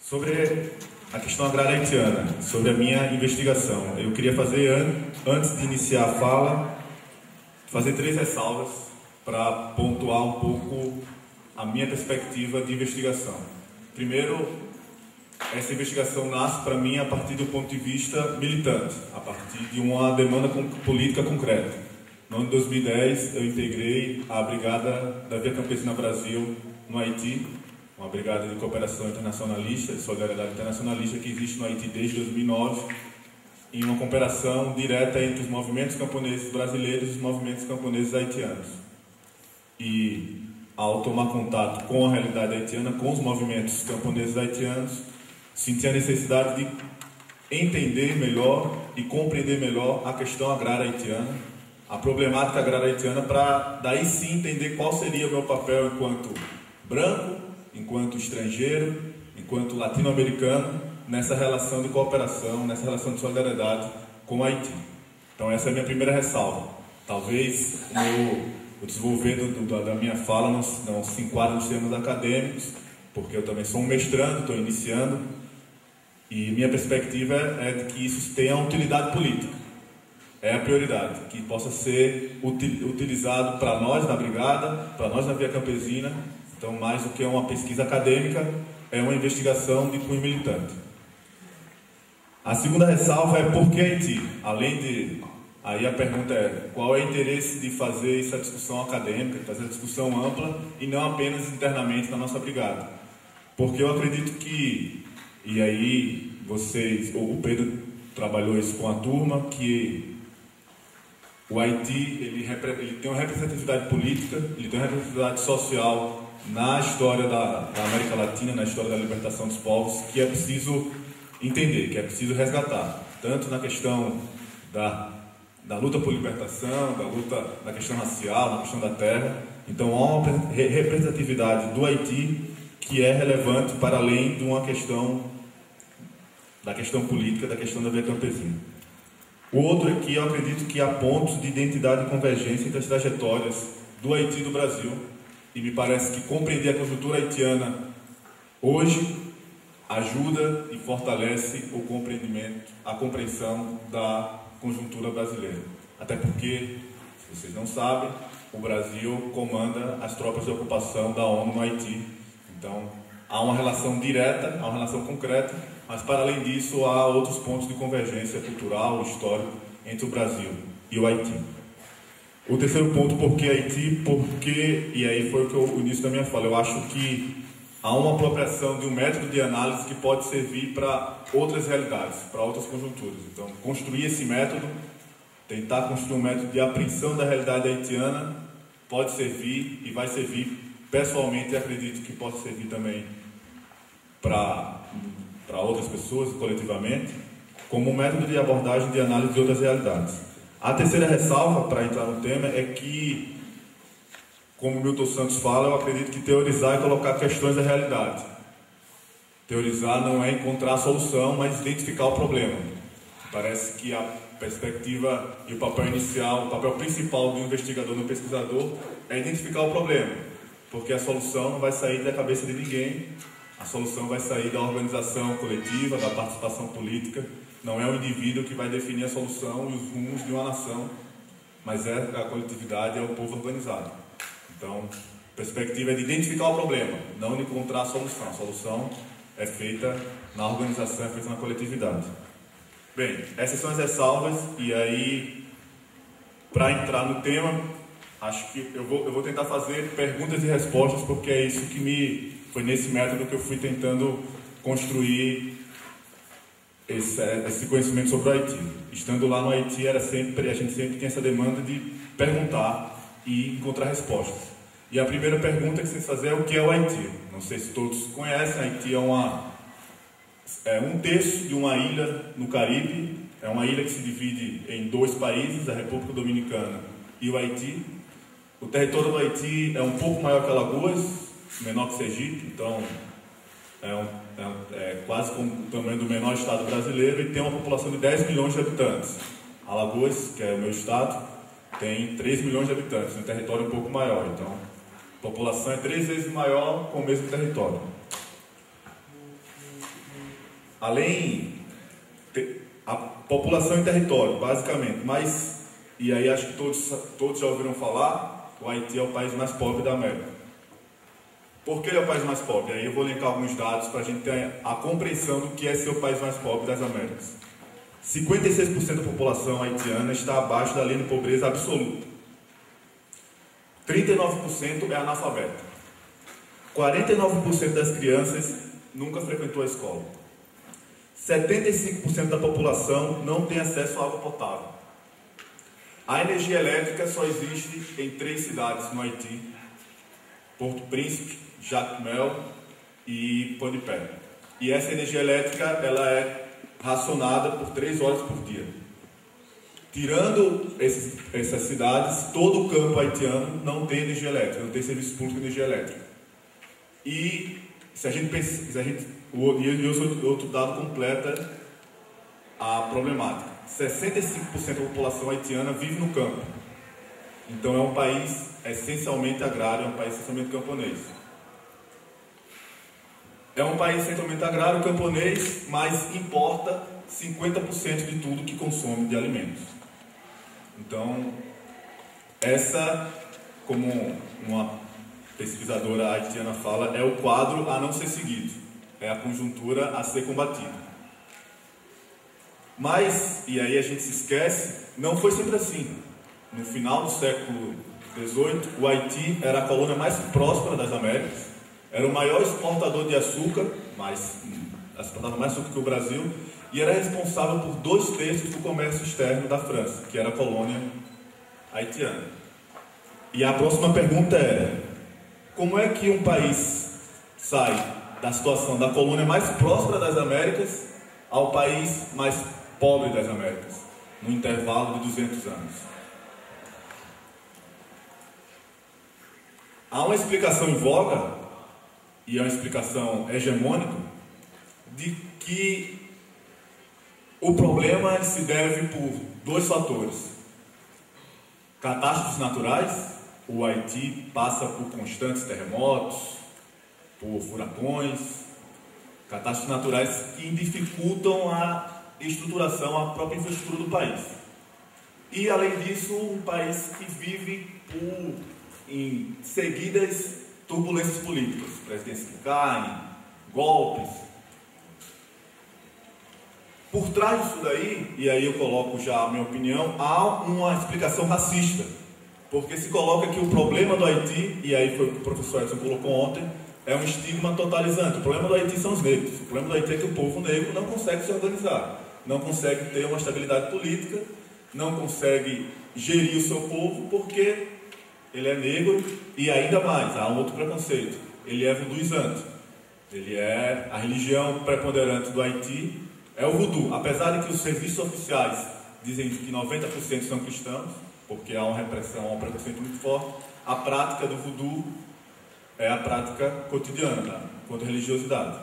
Sobre a questão agrária haitiana, sobre a minha investigação, eu queria fazer, antes de iniciar a fala, fazer 3 ressalvas para pontuar um pouco a minha perspectiva de investigação. Primeiro, essa investigação nasce para mim a partir do ponto de vista militante, a partir de uma demanda política concreta. No ano de 2010, eu integrei a Brigada da Via Campesina Brasil no Haiti, uma brigada de cooperação internacionalista, de solidariedade internacionalista que existe no Haiti desde 2009, em uma cooperação direta entre os movimentos camponeses brasileiros e os movimentos camponeses haitianos. E, ao tomar contato com a realidade haitiana, com os movimentos camponeses haitianos, senti a necessidade de entender melhor e compreender melhor a questão agrária haitiana, a problemática agrária haitiana, para daí sim entender qual seria o meu papel enquanto branco, enquanto estrangeiro, enquanto latino-americano, nessa relação de cooperação, nessa relação de solidariedade com o Haiti. Então essa é a minha primeira ressalva. Talvez o desenvolver da minha fala não se enquadre nos termos acadêmicos, porque eu também sou um mestrando, estou iniciando, e minha perspectiva é de que isso tenha utilidade política. É a prioridade, que possa ser utilizado para nós na Brigada, para nós na Via Campesina. Então, mais do que uma pesquisa acadêmica, é uma investigação de cunho militante. A segunda ressalva é por que Haiti? Além de... Aí a pergunta é, qual é o interesse de fazer essa discussão acadêmica, de fazer essa discussão ampla, e não apenas internamente na nossa Brigada? Porque eu acredito que, e aí o Pedro trabalhou isso com a turma, que o Haiti ele tem uma representatividade política, ele tem uma representatividade social na história da América Latina, na história da libertação dos povos, que é preciso entender, que é preciso resgatar, tanto na questão da luta por libertação, da questão racial, na questão da terra. Então há uma representatividade do Haiti que é relevante para além de uma questão da questão política, da questão da Via Campesina. O outro é que eu acredito que há pontos de identidade e convergência entre as trajetórias do Haiti e do Brasil, e me parece que compreender a conjuntura haitiana hoje ajuda e fortalece o compreendimento, a compreensão da conjuntura brasileira. Até porque, se vocês não sabem, o Brasil comanda as tropas de ocupação da ONU no Haiti. Então, há uma relação direta, há uma relação concreta, mas para além disso há outros pontos de convergência cultural, histórico, entre o Brasil e o Haiti. O terceiro ponto, por que Haiti? Porque, e aí foi o início da minha fala, eu acho que há uma apropriação de um método de análise que pode servir para outras realidades, para outras conjunturas. Então, construir esse método, tentar construir um método de apreensão da realidade haitiana, pode servir e vai servir pessoalmente, e acredito que pode servir também para outras pessoas, coletivamente, como um método de abordagem de análise de outras realidades. A terceira ressalva, para entrar no tema, é que, como Milton Santos fala, eu acredito que teorizar é colocar questões da realidade. Teorizar não é encontrar a solução, mas identificar o problema. Parece que a perspectiva e o papel inicial, o papel principal do investigador, do pesquisador, é identificar o problema, porque a solução não vai sair da cabeça de ninguém, a solução vai sair da organização coletiva, da participação política. Não é o indivíduo que vai definir a solução e os rumos de uma nação, mas é a coletividade, é o povo organizado. Então, a perspectiva é de identificar o problema, não de encontrar a solução. A solução é feita na organização, é feita na coletividade. Bem, essas são as ressalvas, e aí, para entrar no tema, acho que eu vou tentar fazer perguntas e respostas, porque é isso que foi nesse método que eu fui tentando construir esse conhecimento sobre o Haiti. Estando lá no Haiti, a gente sempre tem essa demanda de perguntar e encontrar respostas. E a primeira pergunta que vocês fazem é o que é o Haiti? Não sei se todos conhecem, Haiti é um terço de uma ilha no Caribe, é uma ilha que se divide em 2 países, a República Dominicana e o Haiti. O território do Haiti é um pouco maior que Alagoas, menor que Sergipe, então é quase como o tamanho do menor estado brasileiro, e tem uma população de 10 milhões de habitantes. Alagoas, que é o meu estado, tem 3 milhões de habitantes, um território um pouco maior. Então, a população é 3 vezes maior com o mesmo território. além a população e território, basicamente, mas, e aí acho que todos já ouviram falar, o Haiti é o país mais pobre da América. Por que ele é o país mais pobre? Aí eu vou linkar alguns dados para a gente ter a compreensão do que é ser o país mais pobre das Américas. 56% da população haitiana está abaixo da linha de pobreza absoluta. 39% é analfabeto. 49% das crianças nunca frequentou a escola. 75% da população não tem acesso à água potável. A energia elétrica só existe em 3 cidades no Haiti: Porto Príncipe, Jacmel e Pont-de-Paix. E essa energia elétrica ela é racionada por 3 horas por dia. Tirando essas cidades, todo o campo haitiano não tem energia elétrica, não tem serviço público de energia elétrica. E se a gente pensa, outro dado completa a problemática: 65% da população haitiana vive no campo. Então é um país essencialmente agrário, é um país essencialmente camponês. É um país essencialmente agrário, camponês, mas importa 50% de tudo que consome de alimentos. Então, essa, como uma pesquisadora haitiana fala, é o quadro a não ser seguido, é a conjuntura a ser combatida. Mas, e aí a gente se esquece, não foi sempre assim. No final do século XVIII, o Haiti era a colônia mais próspera das Américas, era o maior exportador de açúcar, exportava mais açúcar que o Brasil, e era responsável por 2/3 do comércio externo da França, que era a colônia haitiana. E a próxima pergunta é: como é que um país sai da situação da colônia mais próspera das Américas ao país mais pobre das Américas, no intervalo de 200 anos? Há uma explicação em voga, e é uma explicação hegemônica, de que o problema se deve por 2 fatores: catástrofes naturais. O Haiti passa por constantes terremotos, por furacões, catástrofes naturais que dificultam a estruturação, a própria infraestrutura do país. E além disso, um país que vive em seguidas turbulências políticas, presidências que caem, golpes. Por trás disso daí, e aí eu coloco já a minha opinião, há uma explicação racista, porque se coloca que o problema do Haiti, e aí foi o que o professor Edson colocou ontem, é um estigma totalizante. O problema do Haiti são os negros. O problema do Haiti é que o povo negro não consegue se organizar, não consegue ter uma estabilidade política, não consegue gerir o seu povo porque ele é negro. E ainda mais, há um outro preconceito: ele é voodooizante. Ele é a religião preponderante do Haiti, é o voodoo. Apesar de que os serviços oficiais dizem que 90% são cristãos, porque há uma repressão, há um preconceito muito forte, a prática do voodoo é a prática cotidiana contra a religiosidade.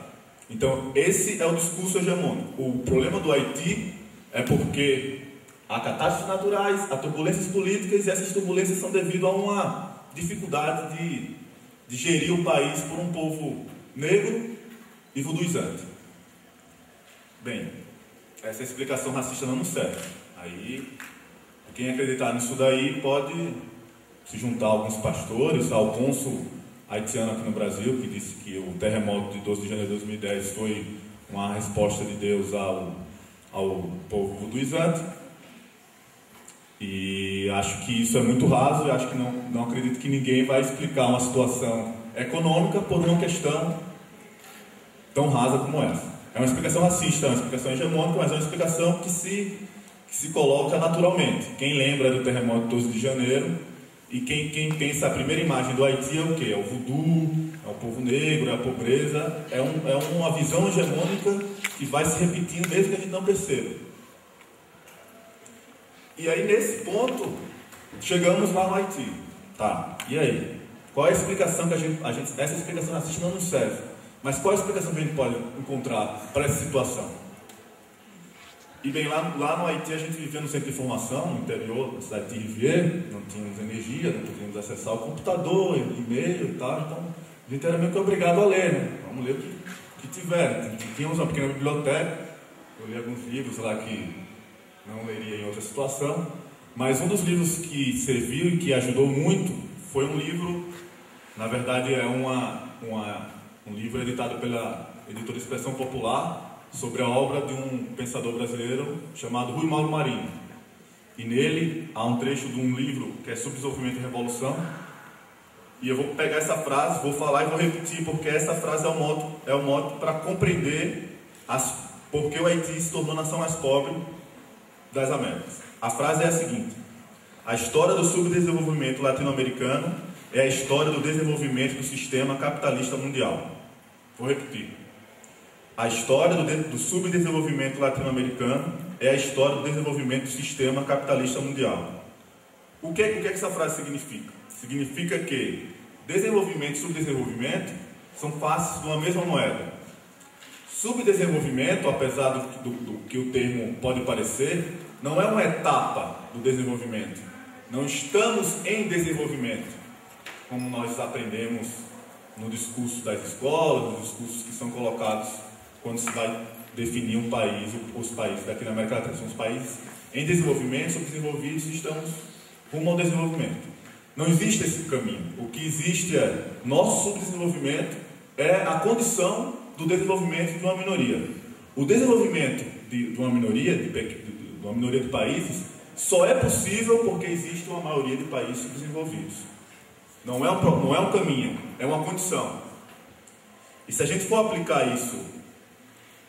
Então, esse é o discurso hegemônico. O problema do Haiti é porque há catástrofes naturais, há turbulências políticas, e essas turbulências são devido a uma dificuldade de gerir o país por um povo negro e voodooizante. Bem, essa explicação racista não nos serve. Aí, quem acreditar nisso daí pode se juntar a alguns pastores, ao cônsul haitiano aqui no Brasil, que disse que o terremoto de 12 de janeiro de 2010 foi uma resposta de Deus ao povo voodooizante. E acho que isso é muito raso, e acho que não acredito que ninguém vai explicar uma situação econômica por uma questão tão rasa como essa. É uma explicação racista, é uma explicação hegemônica, mas é uma explicação que se coloca naturalmente. Quem lembra do terremoto de 12 de janeiro e quem pensa a primeira imagem do Haiti é o quê? É o voodoo, é o povo negro, é a pobreza, é uma visão hegemônica que vai se repetindo mesmo que a gente não perceba. E aí, nesse ponto, chegamos lá no Haiti. Tá, e aí? Qual é a explicação que essa explicação racista não nos serve? Mas qual é a explicação que a gente pode encontrar para essa situação? E bem, lá no Haiti a gente vivia no centro de informação, no interior da cidade de Rivière, não tínhamos energia, não podíamos acessar o computador, e-mail e tal, então a gente era meio que obrigado a ler, né? Vamos ler o que tiveram. Tínhamos uma pequena biblioteca, eu li alguns livros lá que não leria em outra situação, mas um dos livros que serviu e que ajudou muito foi um livro, na verdade é um livro editado pela editora Expressão Popular, sobre a obra de um pensador brasileiro chamado Rui Mauro Marinho. E nele há um trecho de um livro que é Subdesenvolvimento e Revolução, e eu vou pegar essa frase, vou falar e vou repetir, porque essa frase é o modo para compreender por que o Haiti se tornou a nação mais pobre das Américas. A frase é a seguinte: a história do subdesenvolvimento latino-americano é a história do desenvolvimento do sistema capitalista mundial. Vou repetir. A história do subdesenvolvimento latino-americano é a história do desenvolvimento do sistema capitalista mundial. O que essa frase significa? Significa que desenvolvimento e subdesenvolvimento são faces de uma mesma moeda. Subdesenvolvimento, apesar do que o termo pode parecer, não é uma etapa do desenvolvimento. Não estamos em desenvolvimento, como nós aprendemos no discurso das escolas, nos discursos que são colocados quando se vai definir um país, os países daqui na América Latina são os países em desenvolvimento, subdesenvolvidos, e estamos rumo ao desenvolvimento. Não existe esse caminho. O que existe é nosso subdesenvolvimento é a condição do desenvolvimento de uma minoria. O desenvolvimento de uma minoria, de uma minoria de países, só é possível porque existe uma maioria de países subdesenvolvidos. Não é um caminho, é uma condição. E se a gente for aplicar isso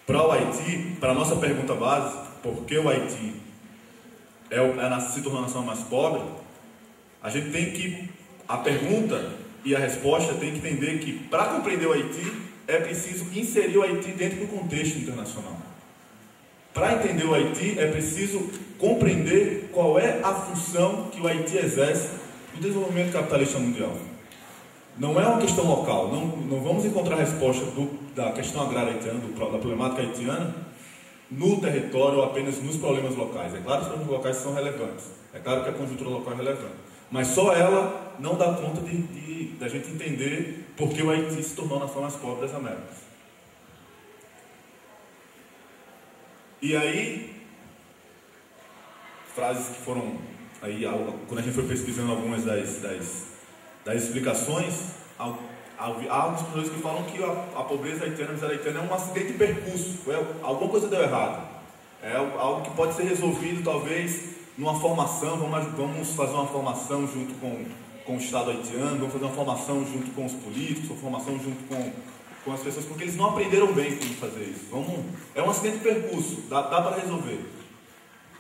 para o Haiti, para a nossa pergunta base, por que o Haiti se tornou a nação mais pobre, a gente tem que, a pergunta e a resposta tem que entender que para compreender o Haiti é preciso inserir o Haiti dentro do contexto internacional. Para entender o Haiti é preciso compreender qual é a função que o Haiti exerce no desenvolvimento capitalista mundial. Não é uma questão local, não vamos encontrar a resposta da questão agrária haitiana, da problemática haitiana, no território ou apenas nos problemas locais. É claro que os problemas locais são relevantes, é claro que a conjuntura local é relevante, mas só ela não dá conta da gente entender por que o Haiti se tornou a nação mais pobre das Américas. E aí, frases que foram, aí, quando a gente foi pesquisando algumas das explicações, há alguns pessoas que falam que a pobreza haitiana, a miséria haitiana é um acidente de percurso, alguma coisa deu errado, é algo que pode ser resolvido talvez numa formação. Vamos fazer uma formação junto com o Estado haitiano, vamos fazer uma formação junto com os políticos, uma formação junto com as pessoas, porque eles não aprenderam bem como fazer isso. É um acidente de percurso, dá para resolver.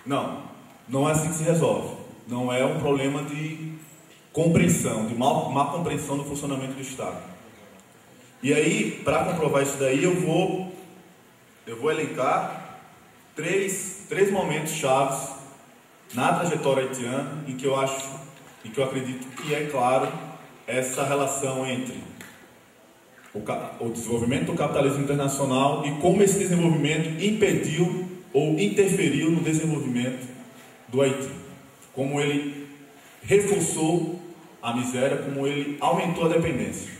Não é assim que se resolve. Não é um problema de compreensão, de má compreensão do funcionamento do Estado. E aí, para comprovar isso daí, eu vou elencar três momentos chaves na trajetória haitiana em que eu acredito que é claro essa relação entre o desenvolvimento do capitalismo internacional e como esse desenvolvimento impediu ou interferiu no desenvolvimento do Haiti, como ele reforçou a miséria, como ele aumentou a dependência.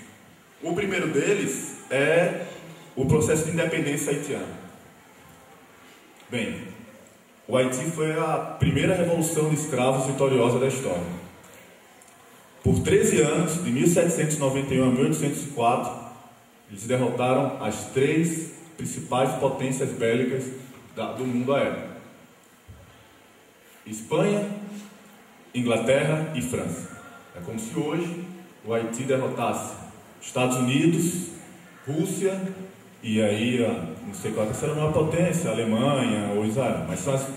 O primeiro deles é o processo de independência haitiana. Bem, o Haiti foi a primeira revolução de escravos vitoriosa da história. Por 13 anos, de 1791 a 1804, eles derrotaram as 3 principais potências bélicas do mundo à época: Espanha, Inglaterra e França. É como se hoje o Haiti derrotasse Estados Unidos, Rússia e aí, não sei qual é a terceira maior potência, Alemanha ou Israel, mas são as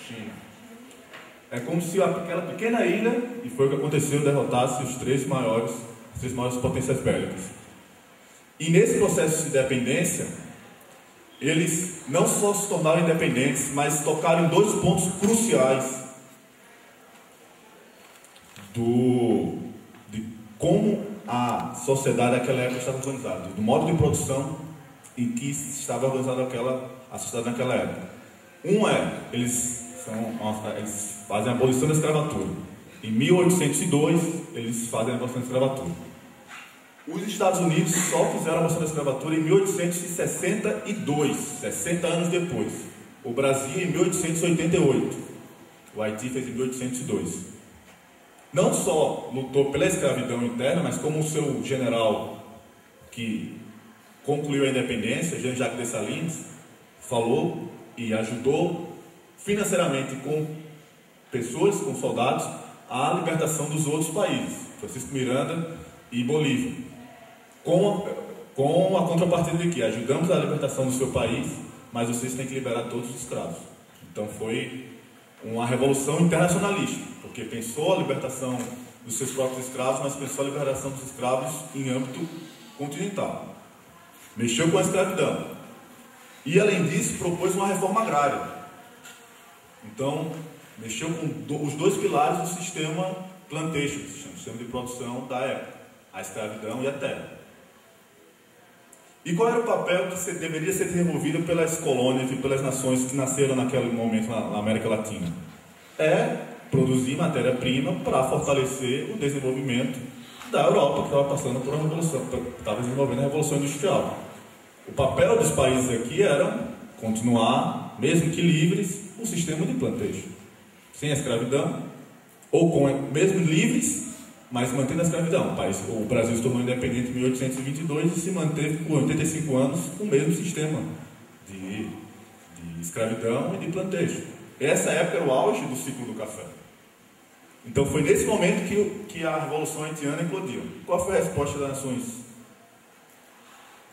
China. É como se aquela pequena ilha, e foi o que aconteceu, derrotasse as 3 maiores potências bélicas. E nesse processo de independência, eles não só se tornaram independentes, mas tocaram em 2 pontos cruciais de como a sociedade daquela época estava organizada, do modo de produção em que estava organizada a sociedade naquela época. Eles fazem a abolição da escravatura. Em 1802, eles fazem a abolição da escravatura. Os Estados Unidos só fizeram a abolição da escravatura em 1862, 60 anos depois. O Brasil em 1888. O Haiti fez em 1802. Não só lutou pela escravidão interna, mas como o seu general que concluiu a independência, Jean-Jacques Dessalines, falou e ajudou financeiramente com pessoas, com soldados, a libertação dos outros países, Francisco Miranda e Bolívia, com a contrapartida de que ajudamos a libertação do seu país, mas vocês têm que liberar todos os escravos. Então foi uma revolução internacionalista, porque pensou a libertação dos seus próprios escravos, mas pensou a liberação dos escravos em âmbito continental. Mexeu com a escravidão. E, além disso, propôs uma reforma agrária. Então, mexeu com os dois pilares do sistema plantation, o sistema de produção da época, a escravidão e a terra. E qual era o papel que deveria ser desenvolvido pelas colônias e pelas nações que nasceram naquele momento na América Latina? É produzir matéria-prima para fortalecer o desenvolvimento da Europa, que estava passando por uma revolução, estava desenvolvendo a Revolução Industrial. O papel dos países aqui era continuar, mesmo que livres, o sistema de plantation, sem a escravidão, ou mesmo livres, mas mantendo a escravidão. O Brasil se tornou independente em 1822 e se manteve por 85 anos com o mesmo sistema de escravidão e de plantation. Essa época era o auge do ciclo do café. Então foi nesse momento que a Revolução Haitiana eclodiu. Qual foi a resposta das nações,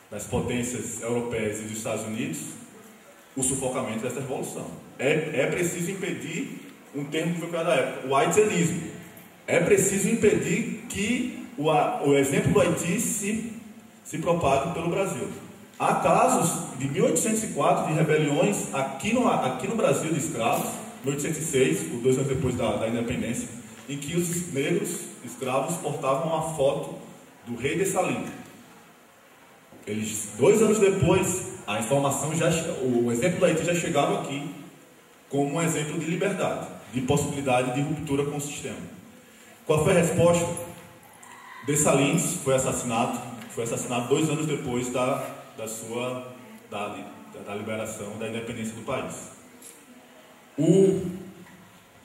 das potências europeias e dos Estados Unidos? O sufocamento dessa revolução. É preciso impedir um termo que foi criado na época, o haitianismo. É preciso impedir que o exemplo do Haiti se propague pelo Brasil. Há casos de 1804 de rebeliões aqui no Brasil de escravos, 1806, 2 anos depois da independência, em que os negros escravos portavam uma foto do rei Dessalines. Eles, 2 anos depois, a informação o exemplo do Haiti já chegava aqui como um exemplo de liberdade, de possibilidade de ruptura com o sistema. Qual foi a resposta? Dessalines foi assassinado 2 anos depois da liberação, da independência do país. O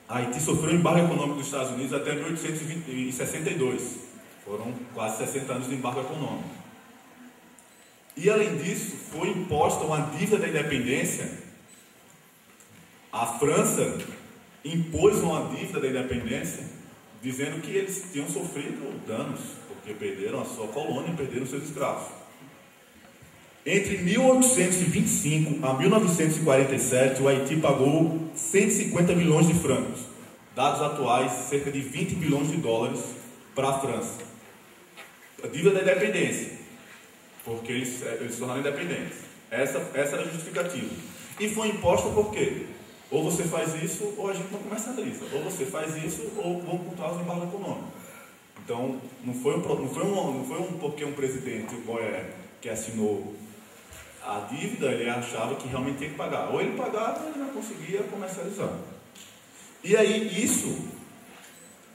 Haiti sofreu embargo econômico dos Estados Unidos até 1862. Foram quase 60 anos de embargo econômico. E, além disso, foi imposta uma dívida da independência. A França impôs uma dívida da independência, dizendo que eles tinham sofrido danos, porque perderam a sua colônia e perderam seus escravos. Entre 1825 a 1947, o Haiti pagou 150 milhões de francos, dados atuais, cerca de 20 bilhões de dólares, para a França. A dívida da independência, porque eles se tornaram independentes. Essa era a justificativa. E foi imposta por quê? Ou você faz isso, ou a gente não comercializa. Ou você faz isso, ou vão contar os embargos econômicos. Então, não foi porque um presidente, o Boyer, que assinou a dívida, ele achava que realmente tinha que pagar. Ou ele pagava, ou ele não conseguia comercializar. E aí, isso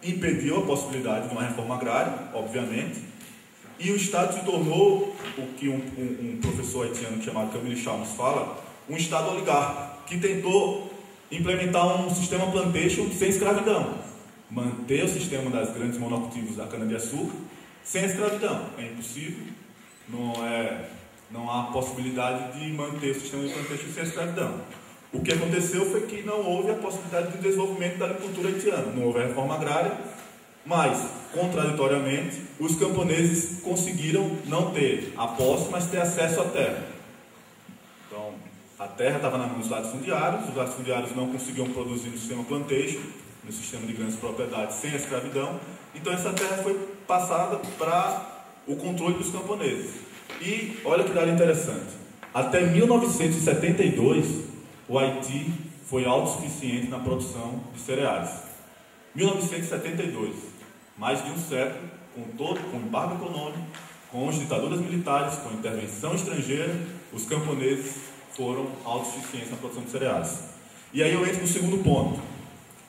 impediu a possibilidade de uma reforma agrária, obviamente, e o Estado se tornou o que um professor haitiano chamado Camille Chalmers fala, um Estado oligarca, que tentou implementar um sistema plantation sem escravidão, manter o sistema das grandes monocultivos da cana-de-açúcar sem escravidão. É impossível, não há possibilidade de manter o sistema de plantation sem escravidão. O que aconteceu foi que não houve a possibilidade de desenvolvimento da agricultura haitiana, não houve a reforma agrária, mas, contraditoriamente, os camponeses conseguiram não ter a posse, mas ter acesso à terra. Então, a terra estava na mão dos latifundiários, os latifundiários não conseguiam produzir no sistema plantation, no sistema de grandes propriedades, sem a escravidão, então essa terra foi passada para o controle dos camponeses. E, olha que dado interessante, até 1972, o Haiti foi autossuficiente na produção de cereais. 1972, mais de um século, com embargo econômico, com as ditaduras militares, com intervenção estrangeira, os camponeses foram autossuficientes na produção de cereais. E aí eu entro no segundo ponto.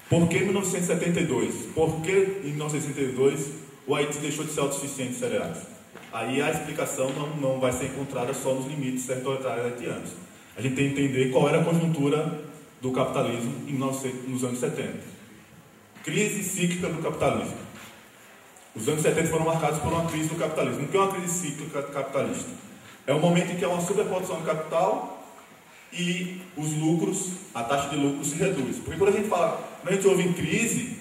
Por que 1972? Por que em 1972 o Haiti deixou de ser autossuficiente em cereais? aí a explicação não vai ser encontrada só nos limites territoriais haitianos. A gente tem que entender qual era a conjuntura do capitalismo nos anos 70. Crise cíclica do capitalismo. Os anos 70 foram marcados por uma crise do capitalismo. O que é uma crise cíclica capitalista? É um momento em que há uma superprodução de capital e os lucros, a taxa de lucro se reduz. Porque quando a gente fala, quando a gente ouve em crise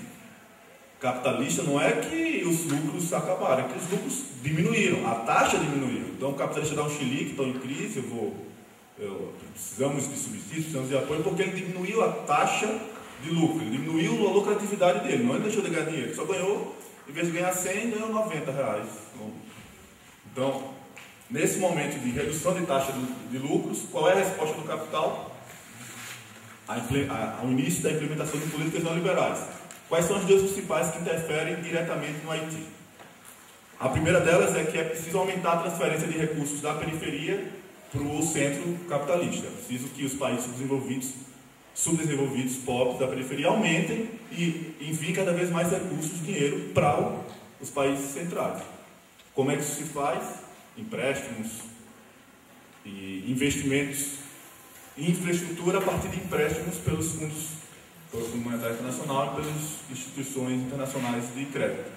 capitalista, não é que os lucros acabaram, é que os lucros diminuíram, a taxa diminuiu. Então o capitalista dá um chilique, estão em crise, precisamos de subsídios, precisamos de apoio, porque ele diminuiu a taxa de lucro, ele diminuiu a lucratividade dele, não ele deixou de ganhar dinheiro, ele só ganhou, em vez de ganhar 100, ganhou 90 reais. Então, nesse momento de redução de taxa de lucros, qual é a resposta do capital? Ao início da implementação de políticas neoliberais. Quais são as duas principais que interferem diretamente no Haiti? A primeira delas é que é preciso aumentar a transferência de recursos da periferia para o centro capitalista. É preciso que os países subdesenvolvidos, pobres da periferia aumentem e enviem cada vez mais recursos, dinheiro para os países centrais. Como é que isso se faz? Empréstimos e investimentos em infraestrutura a partir de empréstimos pelos fundos, pelo Fundo Monetário Internacional e pelas instituições internacionais de crédito.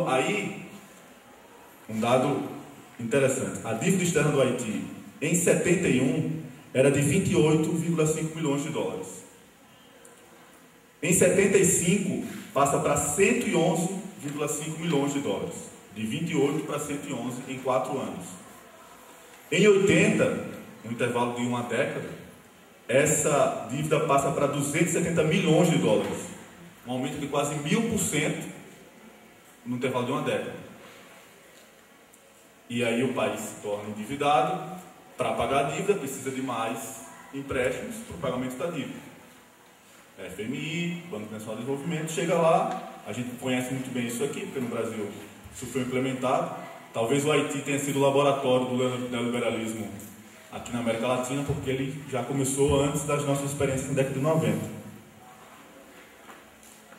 Aí, um dado interessante, a dívida externa do Haiti em 71 era de 28,5 milhões de dólares. Em 75 passa para 111,5 milhões de dólares, de 28 para 111 em 4 anos. Em 80, no intervalo de uma década, essa dívida passa para 270 milhões de dólares, um aumento de quase 1000% no intervalo de uma década. E aí o país se torna endividado, para pagar a dívida precisa de mais empréstimos para o pagamento da dívida. FMI, Banco Nacional de Desenvolvimento, chega lá, a gente conhece muito bem isso aqui, porque no Brasil isso foi implementado. Talvez o Haiti tenha sido o laboratório do neoliberalismo aqui na América Latina, porque ele já começou antes das nossas experiências na década de 90.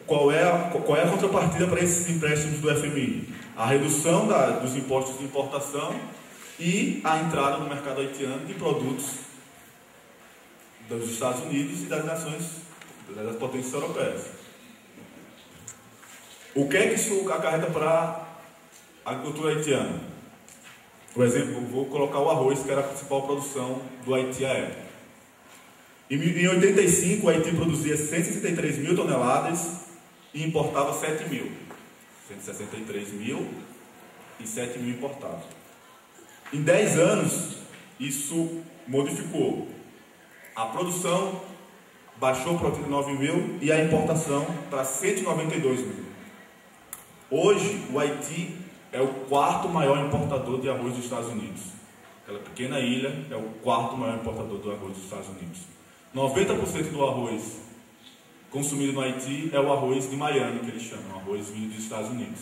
Qual é a contrapartida para esses empréstimos do FMI? A redução dos impostos de importação e a entrada no mercado haitiano de produtos dos Estados Unidos e das das potências europeias. O que é que isso acarreta para a agricultura haitiana? Por exemplo, vou colocar o arroz, que era a principal produção do Haiti à época. Em 85, o Haiti produzia 163 mil toneladas e importava 7 mil. 163 mil e 7 mil importados. Em 10 anos, isso modificou. A produção baixou para 89 mil e a importação para 192 mil. Hoje, o Haiti é o quarto maior importador de arroz dos Estados Unidos. Aquela pequena ilha é o quarto maior importador do arroz dos Estados Unidos. 90% do arroz consumido no Haiti é o arroz de Miami, que eles chamam, o arroz vindo dos Estados Unidos.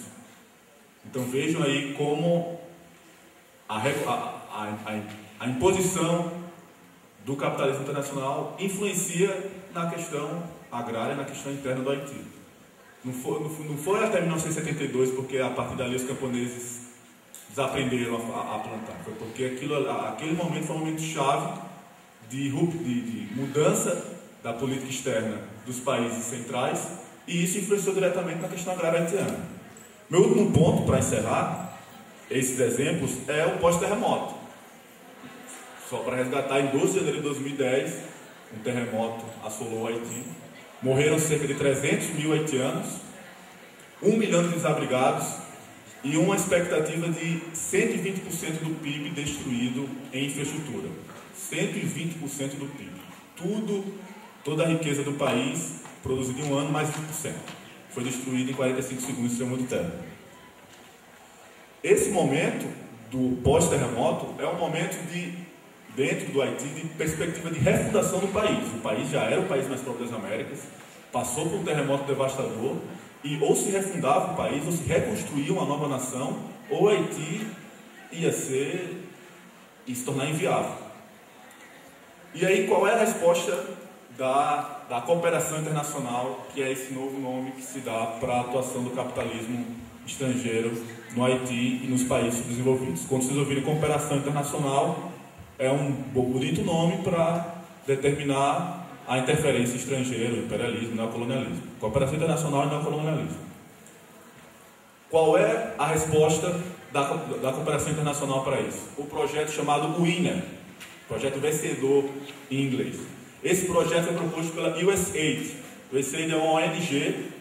Então vejam aí como a imposição do capitalismo internacional influencia na questão agrária, na questão interna do Haiti. Não foi até 1972, porque a partir dali os camponeses desaprenderam a plantar. Foi porque aquele momento foi um momento chave de mudança da política externa dos países centrais, e isso influenciou diretamente na questão agrária haitiana. Meu último ponto, para encerrar esses exemplos, é o pós-terremoto. Só para resgatar, em 12 de janeiro de 2010, um terremoto assolou o Haiti. Morreram cerca de 300 mil haitianos, 1 milhão de desabrigados e uma expectativa de 120% do PIB destruído em infraestrutura. 120% do PIB. Toda a riqueza do país, produzida em um ano, mais 20%. Foi destruída em 45 segundos de tremor de terra. Esse momento do pós-terremoto é um momento dentro do Haiti, de perspectiva de refundação do país. O país já era o país mais pobre das Américas, passou por um terremoto devastador, e ou se refundava o país, ou se reconstruía uma nova nação, ou o Haiti ia se tornar inviável. E aí, qual é a resposta da cooperação internacional, que é esse novo nome que se dá para a atuação do capitalismo estrangeiro no Haiti e nos países desenvolvidos. Quando vocês ouvirem cooperação internacional, é um bonito nome para determinar a interferência estrangeira, o imperialismo, o neocolonialismo. Cooperação internacional e neocolonialismo. Qual é a resposta da cooperação internacional para isso? O projeto chamado WINER, projeto vencedor em inglês. Esse projeto é proposto pela USAID. USAID é uma ONG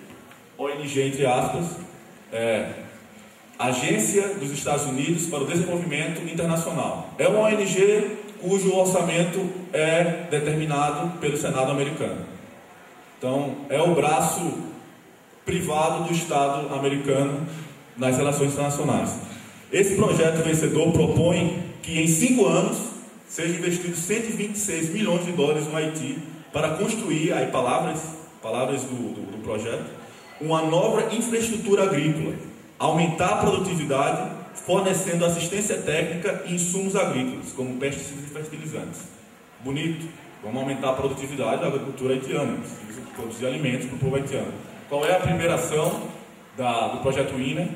entre aspas, Agência dos Estados Unidos para o Desenvolvimento Internacional. É uma ONG cujo orçamento é determinado pelo Senado americano. Então, é o braço privado do Estado americano nas relações internacionais. Esse projeto vencedor propõe que em 5 anos seja investido 126 milhões de dólares no Haiti para construir, aí palavras do projeto, uma nova infraestrutura agrícola, aumentar a produtividade, fornecendo assistência técnica e insumos agrícolas, como pesticidas e fertilizantes. Bonito, vamos aumentar a produtividade da agricultura haitiana, produzir alimentos para o povo haitiano. Qual é a primeira ação do projeto WINER?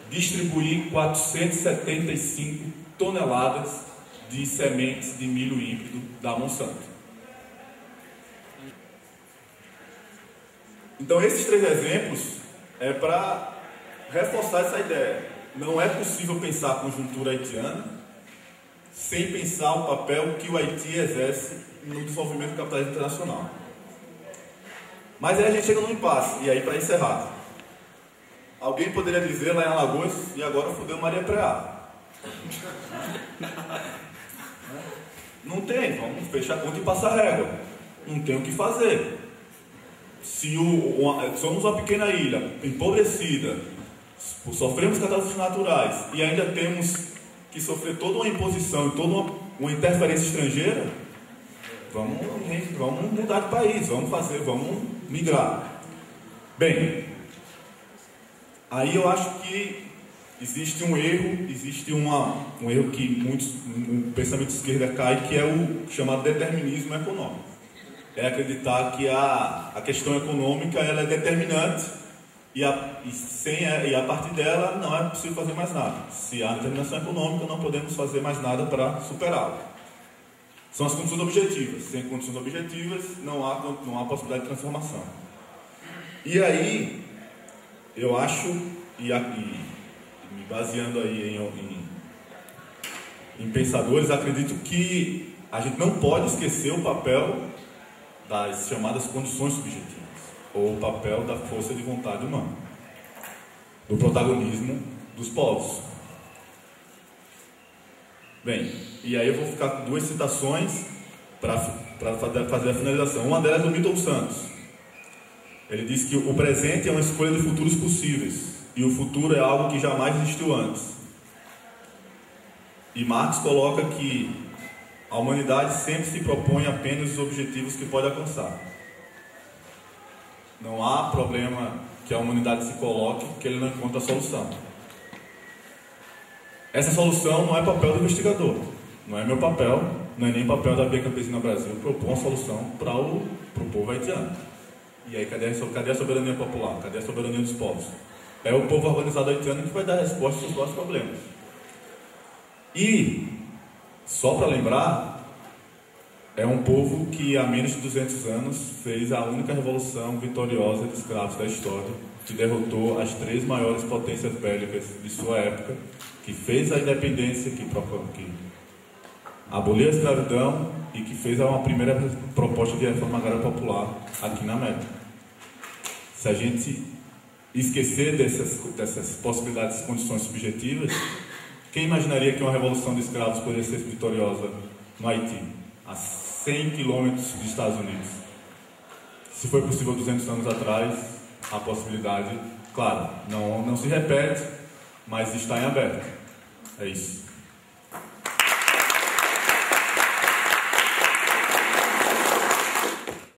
Distribuir 475 toneladas de sementes de milho híbrido da Monsanto. Então, esses 3 exemplos é para reforçar essa ideia. Não é possível pensar a conjuntura haitiana sem pensar o papel que o Haiti exerce no desenvolvimento do capitalismo internacional. Mas aí a gente chega num impasse, e aí para encerrar. Alguém poderia dizer lá em Alagoas, e agora fudeu Maria Preá. Não tem, vamos fechar a conta e passar a régua. Não tem o que fazer. Se somos uma pequena ilha, empobrecida, sofremos catástrofes naturais e ainda temos que sofrer toda uma imposição e toda uma interferência estrangeira, vamos mudar de país, vamos migrar. Bem, aí eu acho que existe um erro que um pensamento de esquerda cai, que é o chamado determinismo econômico. É acreditar que a questão econômica ela é determinante e a partir dela não é possível fazer mais nada. Se há determinação econômica, não podemos fazer mais nada para superá-la. São as condições objetivas. Sem condições objetivas, não há possibilidade de transformação. E aí, eu acho, e me baseando aí em pensadores, acredito que a gente não pode esquecer o papel das chamadas condições subjetivas, ou o papel da força de vontade humana, do protagonismo dos povos. Bem, e aí eu vou ficar com 2 citações para fazer a finalização. Uma delas é do Milton Santos. Ele diz que o presente é uma escolha de futuros possíveis, e o futuro é algo que jamais existiu antes. E Marx coloca que a humanidade sempre se propõe apenas os objetivos que pode alcançar. Não há problema que a humanidade se coloque que ele não encontra a solução. Essa solução não é papel do investigador, não é meu papel, não é nem papel da Bia Campesina Brasil propor uma solução para o povo haitiano. E aí, cadê a soberania popular? Cadê a soberania dos povos? É o povo organizado haitiano que vai dar resposta aos nossos problemas. E só para lembrar, é um povo que há menos de 200 anos fez a única revolução vitoriosa de escravos da história, que derrotou as 3 maiores potências bélicas de sua época, que fez a independência, que aboliu a escravidão e que fez uma primeira proposta de reforma agrária popular aqui na América. Se a gente esquecer dessas possibilidades, condições subjetivas, quem imaginaria que uma revolução de escravos poderia ser vitoriosa no Haiti, a 100 quilômetros dos Estados Unidos? Se foi possível 200 anos atrás, a possibilidade, claro, não se repete, mas está em aberto. É isso.